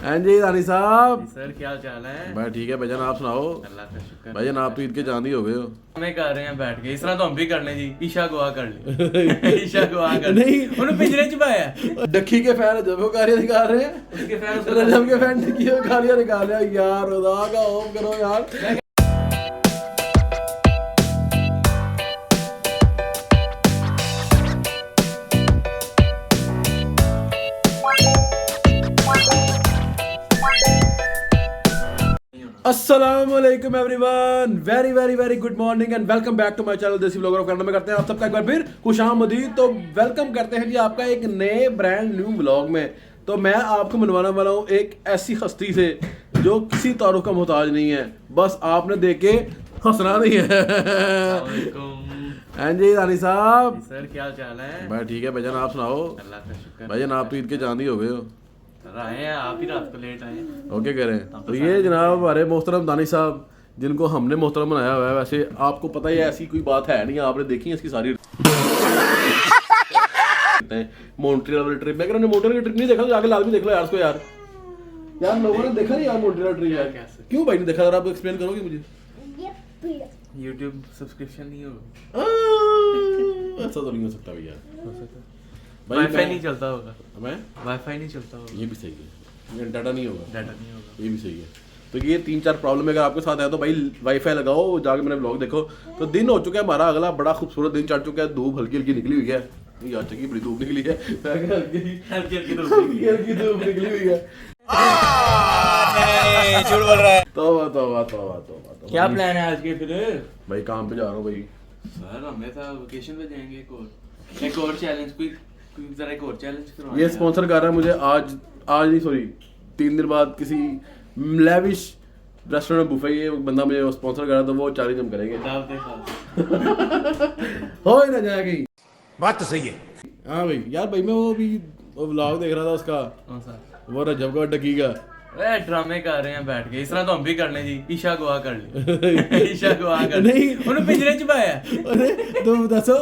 हाँ जी रानी साहब। सर क्या चाल है? मैं ठीक है भाईजान, आप सुनाओ। अल्लाह का शुक्र। भाईजान आप तो ईद के चांद ही हो गए हो। हमें कर रहे हैं बैठ के, इस तरह तो हम भी कर लें जी। ईशा गुआ कर ले। ईशा गुआ कर ले। नहीं। उन्हें पिंजरे च पाया है। डक्की के फैन जब वो गालियां निकाल रहे हैं, उसके फैन उसको रजब के फैन डक्की में गालियां निकाल रहे हैं। यार खुदा का होम करो यार। अस्सलामुअलैकुम everyone, very very very good morning and welcome back to my channel desi vlogger of Kannada में करते हैं आप सबका एक बार फिर खुशामदीद। तो वेलकम करते हैं जी आपका एक नए ब्रांड न्यू व्लॉग में। तो मैं आपको मिलवाने वाला हूँ एक ऐसी हस्ती से जो किसी तारुफ का मोहताज नहीं है, बस आपने देख के हंसना नहीं है। हाँ जी रानी साहब। सर क्या चाल है? मैं ठीक है भाईजान, आप सुनाओ। अल्लाह का शुक्र। भाईजान आप तो ईद के चांद ही हो गए हो। आए हैं आप ही, रात को लेट आए। ओके कह रहे हैं। तो ये जनाब हमारे मोहतरम दानी साहब, जिनको हमने मोहतरम बनाया हुआ है। वैसे आपको पता ही है ऐसी कोई बात है नहीं, आपने देखी है इसकी सारी मॉन्ट्रियल वाली ट्रिप। मैं कह रहा हूं मॉन्ट्रियल की ट्रिप नहीं देखा तो जाके लाजमी देख लो यार उसको। यार लोगों ने देखा नहीं यार मॉन्ट्रियल ट्रिप यार। क्यों भाई नहीं देखा, जरा आप एक्सप्लेन करोगे मुझे? YouTube सब्सक्रिप्शन नहीं होगा। ऐसा तो नहीं हो सकता भैया। वाईफाई नहीं चलता होगा। मैं वाईफाई नहीं चलता होगा। ये भी सही है, डाटा नहीं होगा। डाटा नहीं होगा। ये भी सही है। तो ये 3-4 प्रॉब्लम अगर आपके साथ है तो भाई वाईफाई लगाओ, जाके मेरे ब्लॉग देखो। तो दिन हो चुका है हमारा, अगला बड़ा खूबसूरत दिन चढ़ चुका है। धूप हल्की हल्की निकली हुई है। यार चकी बड़ी धूप निकली है। हल्की धूप निकली हुई है। झूठ बोल रहा है। तौबा तौबा तौबा तौबा। क्या प्लान है आज के फिर? भाई काम पे जा रहा हूँ भाई। सर हमें था वेकेशन पे जाएंगे। एक और चैलेंज, कोई जरा एक और चैलेंज करवाएं। ये स्पॉन्सर कर रहा है मुझे आज नहीं सॉरी 3 दिन बाद किसी लेविश रेस्टोरेंट बुफे। ये बंदा मुझे स्पॉन्सर कर रहा है, तो वो चैलेंज हम करेंगे। दाव देखा हो ही ना जाएगी। बात तो सही है। हाँ भाई यार, भाई मैं वो व्लॉग देख रहा था उसका, कौन सा? वो रजब का डकी का। ड्रामे कर रहे हैं बैठ के, इस तरह तो हम भी कर लें जी। ईशा गुआ कर ले। ईशा गुआ कर ले। नहीं। उन्हें पिंजरे च पाया है। अरे तुम दसो,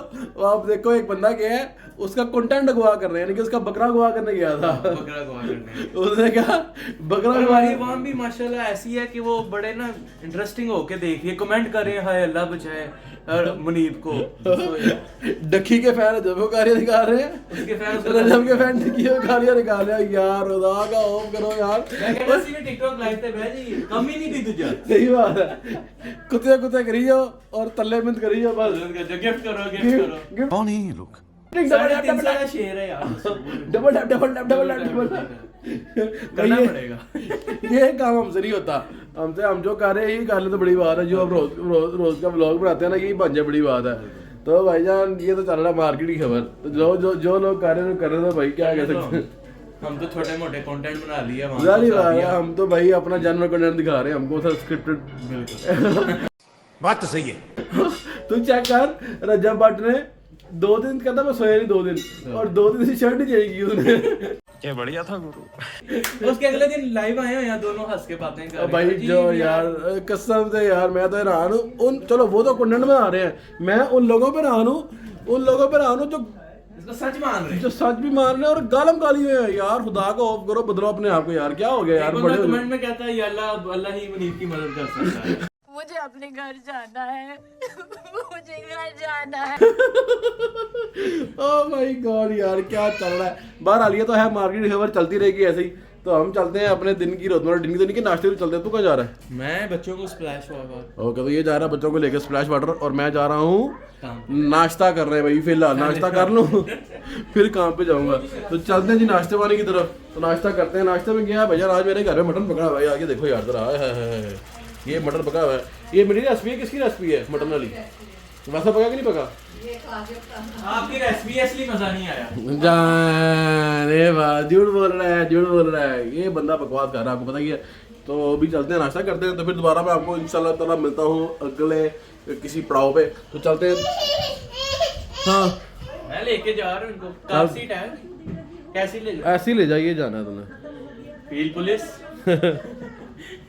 आप देखो एक बंदा क्या है, उसका कंटेंट गवा कर रहे हैं, यानी कि उसका बकरा गवा करने गया था। बकरा गुआ करने। उसने कहा बकरा गवा। हमारी आवाम भी माशाल्लाह ऐसी है कि वो बड़े ना इंटरेस्टिंग होके देखिए, कमेंट कर रहे हैं हाय अल्लाह बचाए मुनीब को। डक्की के फैन जब वो गालियां निकाल रहे हैं, उसके फैन रजब के फैन डक्की में गालियां निकाल रहे हैं। यार खुदा का होम करो यार। मैं कहता सी टिकटॉक लाइव पे भाई कम ही नहीं थी तुझे। सही बात है। कुत्ते करी जाओ और तल्ले मिंत करी जाओ बस। गिफ्ट करो। कौन है ये लोग? डबल का शेर है यार। डबल करना पड़ेगा। ये काम हमसे नहीं होता। हमसे हम जो कर रहे हैं यही कर ले तो बड़ी बात है। जो हम रोज का व्लॉग बनाते हैं ना, यही बन जाए बड़ी बात है। तो भाईजान ये तो चल रहा है मार्केट की खबर। तो जो लोग कर रहे हैं भाई क्या कह सकते हैं। हम तो छोटे मोटे कंटेंट बना लिए हैं। जारी बात है, हम तो भाई अपना जनरल कंटेंट दिखा रहे हैं। हमको सर स्क्रिप्टेड। बात तो सही है। तू चेक कर, रजब भट्ट ने 2 दिन कहता मैं सोया नहीं 2 दिन, और 2 दिन से शर्ट नहीं चाहिए उसने। क्या बढ़िया था गुरु। उसके अगले दिन लाइव आए हैं यहाँ, दोनों हंस के बातें कर रहे हैं। भाई जो यार कसम से यार मैं तो हैरान हूँ उन, चलो वो तो कंटेंट में आ रहे हैं, मैं उन लोगों पर हैरान हूँ जो इसको सच मान रहे हैं, जो सच भी मान रहे हैं और गालम गाली हुए हैं। यार खुदा को ऑफ करो, बदलो अपने आप को यार। क्या हो गया यार? बड़े कमेंट में कहता है या अल्लाह ही मुनीब की मदद कर सकता है। मुझे अपने घर जाना है। मुझे घर जाना है। ओह माय गॉड यार क्या चल रहा है। बहरहाल ये तो है, मार्केट की खबर चलती रहेगी ऐसे ही। तो हम चलते हैं अपने दिन की रोजमर्रा दिन की, तो नहीं कि नाश्ते भी चलते हैं। तू कहाँ जा रहा है? मैं बच्चों को स्प्लैश वाटर। ओके, तो ये जा रहा है बच्चों को लेकर स्प्लैश वाटर, और मैं जा रहा हूँ नाश्ता कर रहे हैं भाई। फिलहाल नाश्ता कर लूँ फिर काम पे जाऊंगा। तो चलते हैं जी नाश्ते वाले की तरफ। तो नाश्ता करते हैं। नाश्ते में गया भैया, आज मेरे घर में मटन पकड़ा हुआ है। आगे देखो यार जरा, ये मटन पका हुआ है। ये मेरी रेसिपी है, किसकी रेसिपी है? मटन वाली। वैसा पका कि नहीं पका? आपकी रेसिपी असली मजा नहीं आया। जाने वाह, झूठ बोल रहा है। ये बंदा बकवास कर रहा है, आपको पता ही है। तो अभी चलते हैं, नाश्ता करते हैं। तो फिर दोबारा मैं आपको इंशाल्लाह ताला मिलता हूँ अगले किसी पड़ाव पे। तो चलते हैं। हाँ मैं लेके जा रहा हूँ इनको। कार सीट है कैसी ले जाओ? ऐसे ही ले जाइए, जाना है तुम्हें। Feel police.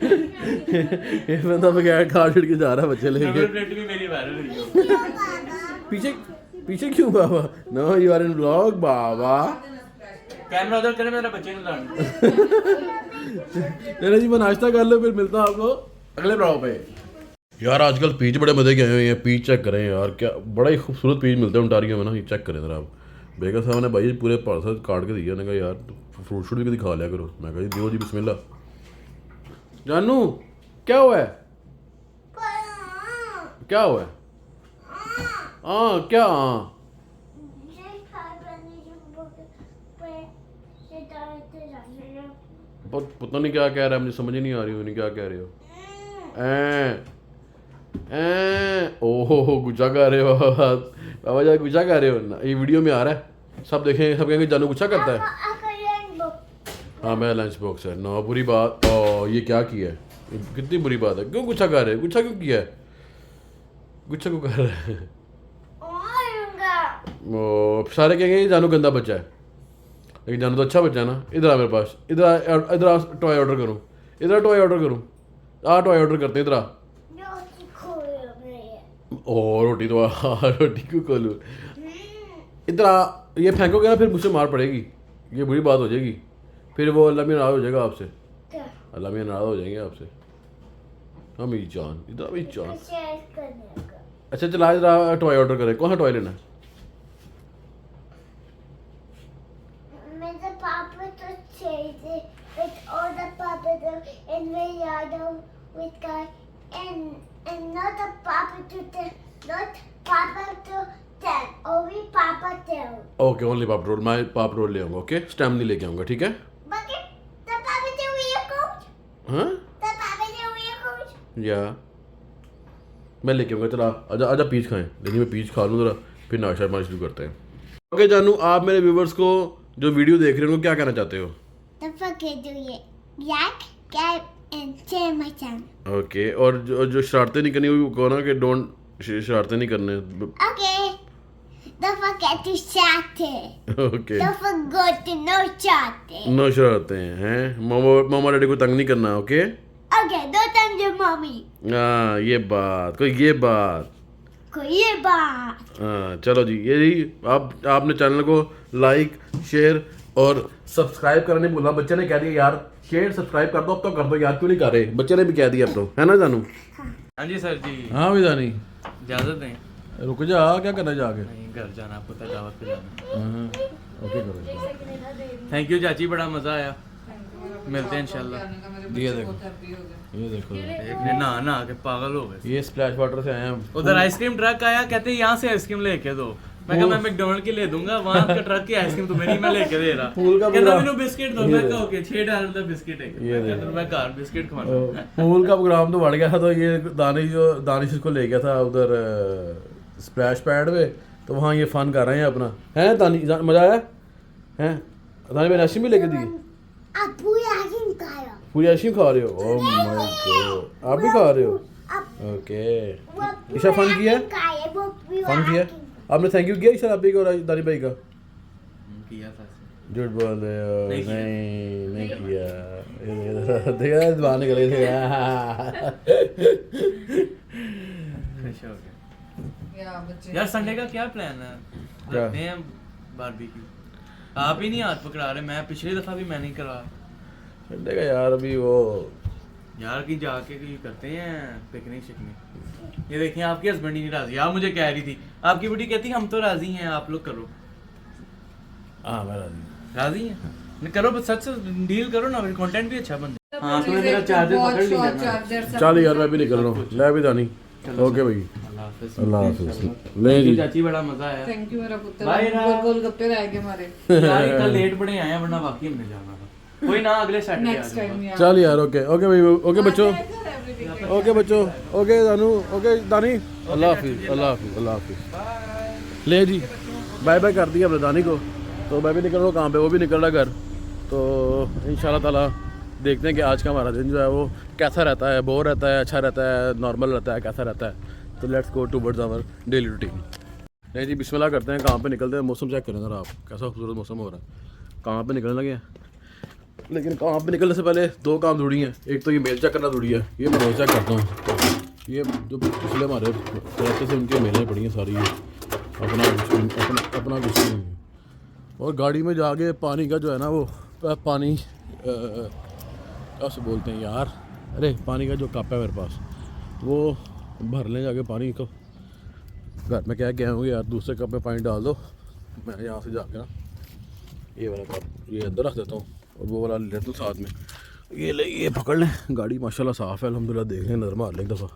ये बंदा बगैर कार छिड़ के जा रहा है बच्चे लेके। नंबर प्लेट भी मेरी वायरल हुई है। पीछे क्यों बाबा? No you are in vlog बाबा। कैमरा उधर करे, मेरा बच्चे को लाना। चलो जी मैं नाश्ता कर लो, फिर मिलता हूँ आपको अगले ब्लॉग पे। यार आजकल पीच बड़े मजे के आए हुए हैं। पीच चेक करें यार, क्या बड़ा ही खूबसूरत पीच मिलते हैं ओंटारियो में ना। ये चेक करें जरा आप। बेगम साहब ने भाई पूरे पार्सल काट के दिया। उन्होंने कहा यार फ्रूट शूट भी दिखा लिया करो। मैं कहा दियो जी बिस्मिल्लाह। जानू क्या हुआ है, क्या हुआ है? हाँ क्या? हाँ पता नहीं क्या कह रहा है, मुझे समझ ही नहीं आ रही हो। नहीं क्या कह रहे हो? ओहो गुच्छा कर रहे हो बाबा जी, गुच्छा कर रहे हो ना। ये वीडियो में आ रहा है, सब देखेंगे, सब कहेंगे जानू गुच्छा करता है। हाँ मेरा लंच बॉक्स है ना, बुरी बात। ओ ये क्या किया है, कितनी बुरी बात है। क्यों गुच्छा कर रहे हैं? गुच्छा क्यों किया है? गुच्छा क्यों कर रहे हैं? ओ सारे कहेंगे जानू गंदा बच्चा है, लेकिन जानू तो अच्छा बच्चा है ना। इधर आ मेरे पास, इधर आ, इधर आ टॉय ऑर्डर करूँ, इधर टॉय ऑर्डर करूँ। टॉय ऑर्डर करते हैं, इधर आ। ओ रोटी तो रोटी क्यों खोलूँ? इधर आ। ये फेंकोगे ना फिर मुझसे मार पड़ेगी, ये बुरी बात हो जाएगी। फिर वो अल्लाह में नाराज हो जाएगा आपसे, अल्लाह में नाराज हो जाएंगे आपसे। हम ही जान, इधर अभी जान। अच्छा चला इधर टॉय ऑर्डर करें। कौन सा टॉय लेना है? And not a papa to tell, not papa to tell, only papa tell. Okay only पाप रोल। मैं पाप रोल ले आऊँगा। ओके स्टैम्प नहीं लेके आऊँगा, ठीक है? But the papa do your coach. हाँ The papa do your coach. या मैं लेके आऊँगा। चला आजा आजा पीच खाएं। लेकिन मैं पीच खा लूँ ज़रा, फिर नाश्ता पानी शुरू करते हैं। ओके जानू, आप मेरे व्यूवर्स को जो वीडियो देख रहे हैं उनको क्या कहना चाहते हो? Don't forget to like, subscribe, and share my channel. Okay और जो शरारतें नहीं करनी वो कहो ना कि डोंट शरारतें नहीं करने। Okay. Don't forget to chat. Okay Don't forget to no chat. No शरारतें हैं। मामा डैडी को तंग नहीं करना। Okay Okay, don't tell your mommy. हाँ ये बात, कोई ये बात। कोई ये बात. हाँ चलो जी, ये जी आपने चैनल को लाइक शेयर और सब्सक्राइब करने नहीं भूलना। बच्चे ने कह दिया यार शेयर सब्सक्राइब कर दो, अब तो कर दो यार, क्यों नहीं कर रहे? बच्चे ने भी कह दिया अब तो, है ना जानू? हाँ जी सर जी, हाँ भी जानी इजाजत दें। रुक जा, क्या करना जाके? नहीं घर जाना, आपको तो दावत पे जाना। हाँ ओके करो। थैंक यू चाची, बड़ा मजा आया। मिलते हैं इंशाल्लाह। ये देखो, ये देखो, देखने नहा नहा के पागल हो गए। ये स्प्लैश वाटर से आए हैं हम। उधर आइसक्रीम ट्रक आया, कहते हैं यहाँ से आइसक्रीम लेके दो। मैं कहा मैं मैकडोनल्ड की ले दूंगा, वहाँ का ट्रक की आइसक्रीम तुम्हें नहीं मैं लेके दे रहा। फूल का कहता पूरा- मैंने बिस्किट दो। मैं कहा ओके $6 का बिस्किट है। ये मैं कहता मैं घर बिस्किट खाना। पूल का प्रोग्राम तो बढ़ गया था, तो ये दानिश इसको ले गया था उधर स्प्लैश पैड पे, तो वहाँ ये फन कर रहे हैं अपना। है दानिश मजा आया है? दानिश मैंने आइसक्रीम भी लेके दी। आप पूरी आइसक्रीम खाया. पूरी आइसक्रीम खा रहे हो? ओह माय गॉड, आप भी खा रहे हो? ओके ईशा फन किया है? फन किया? आपने थैंक यू किया ईशा भाई को और दानी भाई का? किया था। झूठ बोल रहे हो? नहीं किया। नहीं किया। देखा बाहर निकल गए। खुश हो गए। यार संडे का क्या प्लान है? क्या? रखते हैं बारबेक्यू। आप ही नहीं हाथ पकड़ा रहे, मैं पिछली दफा भी मैं नहीं करा। संडे का यार अभी वो यार की जाके कहीं करते हैं पिकनिक शिकनिक। ये देखिए आपकी हस्बैंड ही नहीं राजी। आप मुझे कह रही थी, आपकी बेटी कहती हम तो राजी हैं, आप लोग करो। हाँ मैं राजी हैं? नहीं करो बस, सच से डील करो ना, कंटेंट भी अच्छा बन जाए। हाँ तो मेरा चार्जर पकड़ लिया। चल यार मैं भी निकल रहा हूँ। ले भी दानी। ओके भाई, अल्लाह हाफिज़। अल्लाह हाफिज़। ले जी चाची बड़ा मजा आया। थैंक यू मेरा पुत्र। बाय ना। गोलगप्पे रह गए हमारे। यार इतना लेट बड़े आए हैं, वरना वाकई हमने जाना था। कोई ना अगले सैटरडे आ नेक्स्ट टाइम जाऊंगा। चल यार। ओके ओके भाई, ओके बच्चों, ओके बच्चों, ओके दानू, ओके दानी। अल्लाह हाफिज़, अल्लाह हाफिज़, अल्लाह हाफिज़। ले जी बाय बाय कर दिया अपने दानी को। तो मैं भी निकल रहा हूँ, कहाँ पे वो भी निकल रहा घर। तो इंशाल्लाह ताला देखते हैं कि आज का हमारा दिन जो है वो कैसा रहता है, बोर रहता है, अच्छा रहता है, नॉर्मल रहता है, कैसा रहता है। तो let's go towards our daily routine. नहीं जी बिस्मिल्लाह करते हैं, कहाँ पे निकलते हैं। मौसम चेक करें ज़रा आप, कैसा खूबसूरत मौसम हो रहा है। कहाँ पे निकलने लगे हैं, लेकिन कहाँ पे निकलने से पहले दो काम ज़रूरी हैं। एक तो ये मेल चेक करना ज़रूरी है, ये मैं रोज़ चेक करता हूँ। ये जो पिछले हमारे तरीके से उनकी मेलें पड़ी हैं सारी, अपना कुछ नहीं है। और गाड़ी में जाके पानी का जो है ना वो पानी ऐसे बोलते हैं यार, अरे पानी का जो कप है मेरे पास वो भर लें जाके पानी को, घर में क्या गया हूँ यार, दूसरे कप में पानी डाल दो। मैं यहाँ से जाके ना ये वाला कप ये अंदर रख देता हूँ और वो वाला ले लेता हूँ साथ में। ये ले, ये पकड़ लें। गाड़ी माशाल्लाह साफ़ है अल्हम्दुलिल्लाह, देख लें, नज़र मार लें एक दफ़ा।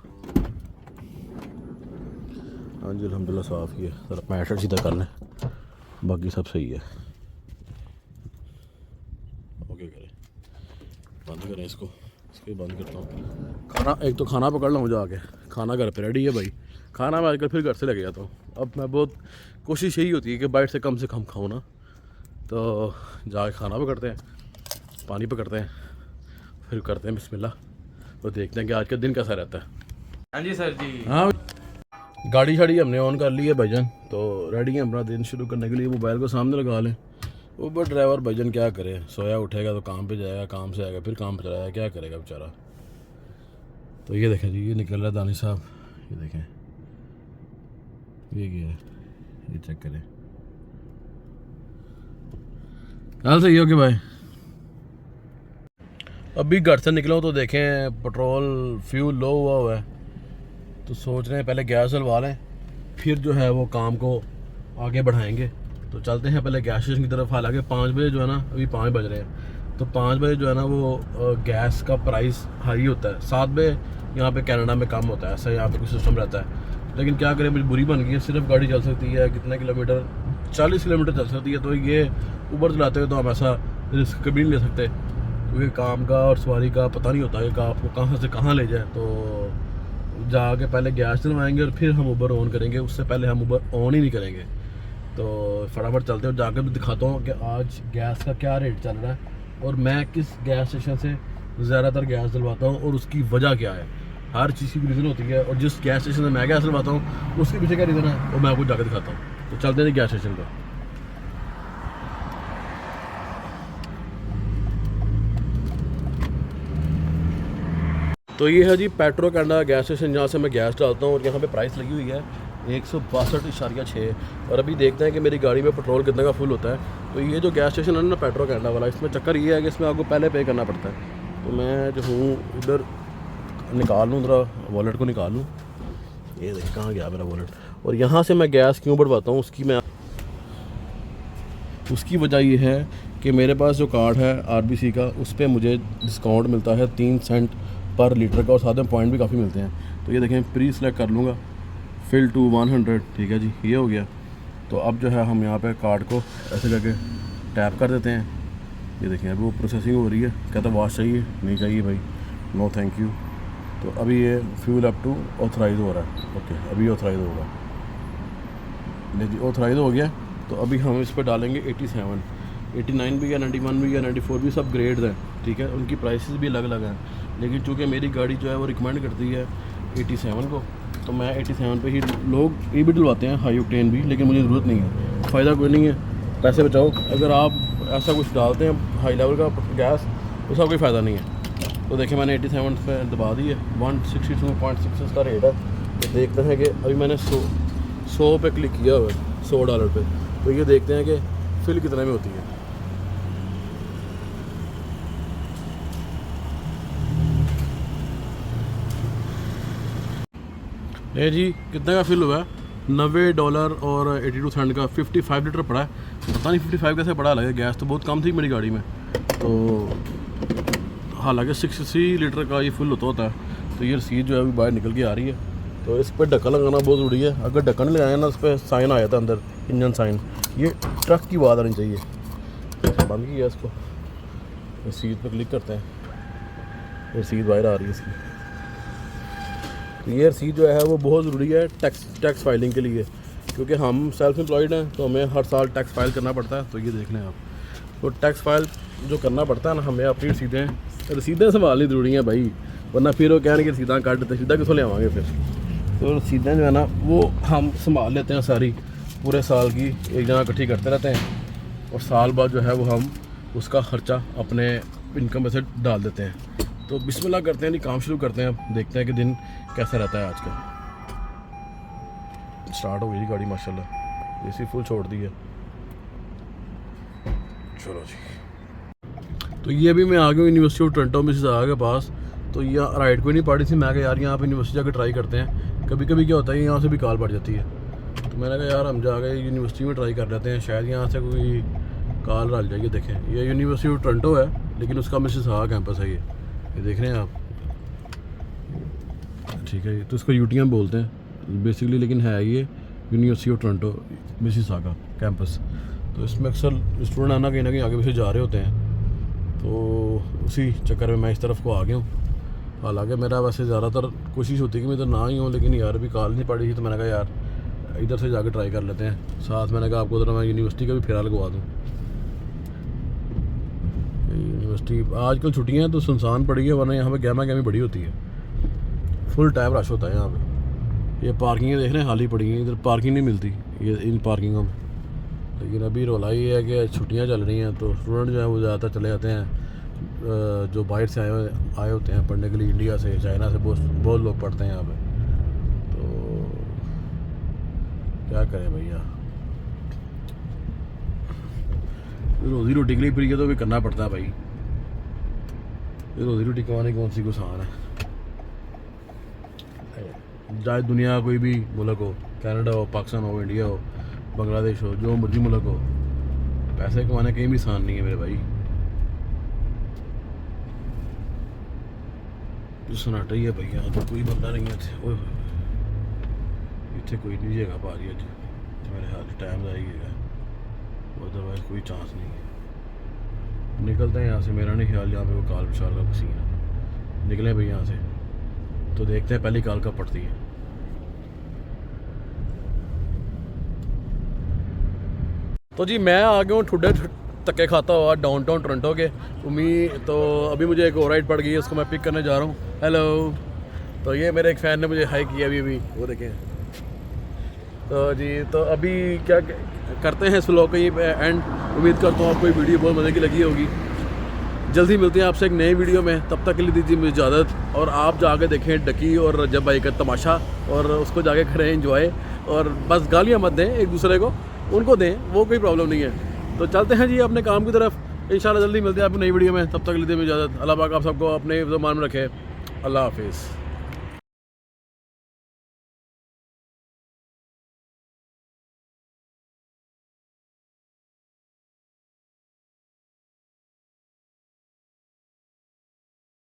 हाँ जी अल्हम्दुलिल्लाह साफ़ ही है। ज़रा पैंट सीधा कर लें, बाकी सब सही है। ओके करें, बंद करें इसको बंद करता हूँ। खाना एक तो खाना पकड़ लूँ जाके, खाना घर पे रेडी है भाई। खाना मैं आजकल फिर घर से लेके जाता हूँ। अब मैं बहुत कोशिश यही होती है कि बाइट से कम खाऊँ ना, तो जाके खाना पकड़ते हैं, पानी पकड़ते हैं, फिर करते हैं बिस्मिल्लाह और देखते हैं कि आज का दिन कैसा रहता है। हाँ जी सर जी। हाँ गाड़ी शाड़ी हमने ऑन कर ली है भाईजान, तो रेडी है अपना दिन शुरू करने के लिए। मोबाइल को सामने लगा लें। ऊबर ड्राइवर भाईजान क्या करे, सोया उठेगा तो काम पे जाएगा, काम से आएगा फिर काम पे चलाएगा, क्या करेगा बेचारा। तो ये देखें जी, ये निकल रहा है दानिश साहब, ये देखें ये क्या है, ये चेक करें। हाल सही हो कि भाई। अभी घर से निकला तो देखें पेट्रोल फ्यूल लो हुआ है, तो सोच रहे हैं पहले गैस डलवा लें, फिर जो है वो काम को आगे बढ़ाएंगे। तो चलते हैं पहले गैस स्टेशन की तरफ। हालांकि 5 बजे जो है ना, अभी 5 बज रहे हैं, तो 5 बजे जो है ना वो गैस का प्राइस हाई होता है। 7 बजे यहाँ पे कनाडा में कम होता है, ऐसा यहाँ पे कुछ सिस्टम रहता है। लेकिन क्या करें, मजबूरी बन गई है। सिर्फ गाड़ी चल सकती है कितने किलोमीटर, 40 किलोमीटर चल सकती है। तो ये ऊबर चलाते हुए तो हम ऐसा रिस्क कभी नहीं ले सकते, क्योंकि काम का और सवारी का पता नहीं होता कि आपको कहाँ से कहाँ ले जाए। तो जाके पहले गैस डलवाएंगे और फिर हम ऊबर ऑन करेंगे, उससे पहले हम ऊबर ऑन ही नहीं करेंगे। तो फटाफट चलते हो, जाकर भी दिखाता हूँ कि आज गैस का क्या रेट चल रहा है और मैं किस गैस स्टेशन से ज़्यादातर गैस डलवाता हूँ और उसकी वजह क्या है। हर चीज़ की रीज़न होती है, और जिस गैस स्टेशन से मैं गैस डलवाता हूँ उसके पीछे क्या रीज़न है वो मैं आपको जाकर दिखाता हूँ। तो चलते हैं गैस स्टेशन पर। तो ये है जी पेट्रो कैनेडा गैस स्टेशन, जहाँ से मैं गैस डालता हूँ। और यहाँ पे प्राइस लगी हुई है 162.6। और अभी देखते हैं कि मेरी गाड़ी में पेट्रोल कितने का फुल होता है। तो ये जो गैस स्टेशन है ना पेट्रो कैनेडा वाला, इसमें चक्कर ये है कि इसमें आपको पहले पे करना पड़ता है। तो मैं जो हूँ इधर निकाल लूँ, ज़रा वॉलेट को निकाल लूँ। ये देख कहाँ गया मेरा वॉलेट। और यहाँ से मैं गैस क्यों बढ़वाता हूँ उसकी वजह ये है कि मेरे पास जो कार्ड है RBC का, उस पर मुझे डिस्काउंट मिलता है 3 सेंट पर लीटर का, और साथ में पॉइंट भी काफ़ी मिलते हैं। तो ये देखें, प्री सेलेक्ट कर लूँगा, फिल टू 100, ठीक है जी, ये हो गया। तो अब जो है हम यहाँ पे कार्ड को ऐसे करके टैप कर देते हैं। ये देखें अभी वो प्रोसेसिंग हो रही है, कहता वॉश चाहिए, नहीं चाहिए भाई, नो थैंक यू। तो अभी ये फ्यूल अप टू ऑथराइज हो रहा है। ओके अभी ऑथराइज होगा, जी ऑथराइज हो गया। तो अभी हम इस पर डालेंगे 87, 89 भी है, 91 भी है, 94 भी, सब ग्रेड्स हैं, ठीक है। उनकी प्राइसेस भी अलग अलग हैं, लेकिन चूँकि मेरी गाड़ी जो है वो रिकमेंड करती है 87 को, तो मैं 87 पे ही, लोग ये भी डलवाते हैं हाई ऑक्टेन भी, लेकिन मुझे ज़रूरत नहीं है, फ़ायदा कोई नहीं है, पैसे बचाओ। अगर आप ऐसा कुछ डालते हैं हाई लेवल का गैस, उसका कोई फ़ायदा नहीं है। तो देखिए मैंने 87 पे दबा दी है, 162.6 इसका रेट है। तो देखते हैं कि अभी मैंने 100 पे क्लिक किया हुआ है, $100 पे। तो ये देखते हैं कि फिल कितने में होती है। ये जी कितने का फिल हुआ है, $90 और 82 सेंट का, 55 लीटर पड़ा है। पता नहीं 55 कैसे पड़ा, लगे गैस तो बहुत कम थी मेरी गाड़ी में। तो हालांकि 63 लीटर का ये फुल होता है। तो ये रसीद जो है अभी बाहर निकल के आ रही है। तो इस पर ढक्कन लगाना बहुत ज़रूरी है। अगर ढक्कन नहीं लगाया ना, उस पर साइन आ जाता है अंदर, इंजन साइन। ये ट्रक की बात आनी चाहिए। बंद किया इसको, रसीद पर क्लिक करते हैं, रसीद बाहर आ रही है इसकी। तो ये रसीद जो है वो बहुत ज़रूरी है टैक्स फाइलिंग के लिए, क्योंकि हम सेल्फ एम्प्लॉयड हैं, तो हमें हर साल टैक्स फाइल करना पड़ता है। तो ये देख लें आप, तो टैक्स फाइल जो करना पड़ता है ना, हमें अपनी रसीदें संभालनी ज़रूरी हैं भाई, वरना फिर वो कहने की रसीदें काट देते, रसीदें किसों ले आवाएंगे फिर। तो रसीदें जो है ना वो हम संभाल लेते हैं सारी, पूरे साल की एक जगह इकट्ठी करते रहते हैं, और साल बाद जो है वो हम उसका ख़र्चा अपने इनकम में से डाल देते हैं। तो बिस्मिल्लाह करते हैं, नहीं काम शुरू करते हैं, देखते हैं कि दिन कैसा रहता है आज का। स्टार्ट हो गई गाड़ी माशाल्लाह, एसी फुल छोड़ दी है। चलो जी, तो ये अभी मैं आ गया हूँ यूनिवर्सिटी ऑफ टोरंटो मिसिसागा के पास। तो यहाँ राइड कोई नहीं पड़ी थी, मैं कहा यार यहाँ पे यूनिवर्सिटी जाकर ट्राई करते हैं, कभी कभी क्या होता है यहाँ से भी कॉल पड़ जाती है। तो मैंने कहा यार हम जाके यूनिवर्सिटी में ट्राई कर लेते हैं, शायद यहाँ से कोई कॉल डाल जाएगी। देखें ये यूनिवर्सिटी ऑफ टोरंटो है, लेकिन उसका मिसिसागा कैंपस है ये देख रहे हैं आप, ठीक है। तो इसको यूटीएम बोलते हैं बेसिकली, लेकिन है ये university of Toronto Mississauga campus. तो इसमें अक्सर स्टूडेंट आना कहीं ना कहीं आगे पीछे जा रहे होते हैं, तो उसी चक्कर में मैं इस तरफ को आ गया हूँ। हालांकि मेरा वैसे ज़्यादातर कोशिश होती है कि मैं इधर ना ही हूँ, लेकिन यार अभी कॉल नहीं पड़ी थी, तो मैंने कहा यार इधर से जाकर ट्राई कर लेते हैं। साथ मैंने कहा आपको ज़रा मैं यूनिवर्सिटी का भी फेरा लगवा दूँ। यूनिवर्सिटी आजकल छुट्टियाँ हैं तो सुनसान पड़ी है, वरना यहाँ पे गहमा गहमी बड़ी होती है, फुल टाइम रश होता है यहाँ पे। ये पार्किंगें देख रहे हैं खाली पड़ी हैं, इधर पार्किंग नहीं मिलती ये इन पार्किंगों में। लेकिन अभी रोला ये है कि छुट्टियाँ चल रही हैं, तो स्टूडेंट जो है वो ज़्यादातर चले जाते हैं जो बाहर से आए होते हैं पढ़ने के लिए, इंडिया से, चाइना से बहुत लोग पढ़ते हैं यहाँ पे। तो क्या करें भैया, रोज़ी रोटी के लिए फिर ये तो भी करना पड़ता है भाई। ये रोज़ी रोटी कमाने कौन सी को आसान है, चाहे दुनिया कोई भी मुल्क हो, कनाडा हो, पाकिस्तान हो, इंडिया हो, बांग्लादेश हो, जो मर्जी मुल्क हो, पैसे कमाने कहीं भी आसान नहीं है मेरे भाई। जो सन्नाटा ही है भैया, तो कोई बंदा नहीं है ओए इतने कोई नहीं जगह पा रही अज, मेरे हाथ टाइम आएगा, अदरवाइज कोई चांस नहीं है। निकलते हैं यहाँ से, मेरा नहीं ख्याल यहाँ पे वो काल विशाल का सीन है। निकले भाई यहाँ से, तो देखते हैं पहली काल कब पड़ती है। तो जी मैं आ गया हूँ ठुड्डे धक्के खाता हुआ डाउनटाउन टोरंटो के तो अभी मुझे एक और राइड पड़ गई है, उसको मैं पिक करने जा रहा हूँ। हेलो, तो ये मेरे एक फ़ैन ने मुझे हाई किया अभी वो देखें। तो जी तो अभी क्या करते हैं इस व्लॉग का ये एंड। उम्मीद करता हूँ आपको ये वीडियो बहुत मज़े की लगी होगी। जल्दी मिलते हैं आपसे एक नई वीडियो में, तब तक के लिए दीजिए मुझे इजाज़त। और आप जाके देखें डकी और रजब भाई का तमाशा, और उसको जाके करें एंजॉय, और बस गालियाँ मत दें एक दूसरे को, उनको दें, वो कोई प्रॉब्लम नहीं है। तो चलते हैं जी अपने काम की तरफ, इंशाल्लाह जल्दी मिलते हैं आपको नई वीडियो में। तब तक के लिए दीजिए मुझे इजाज़त। अल्लाह पाक आप सबको अपने ज़मान में रखे। अल्लाह हाफिज़।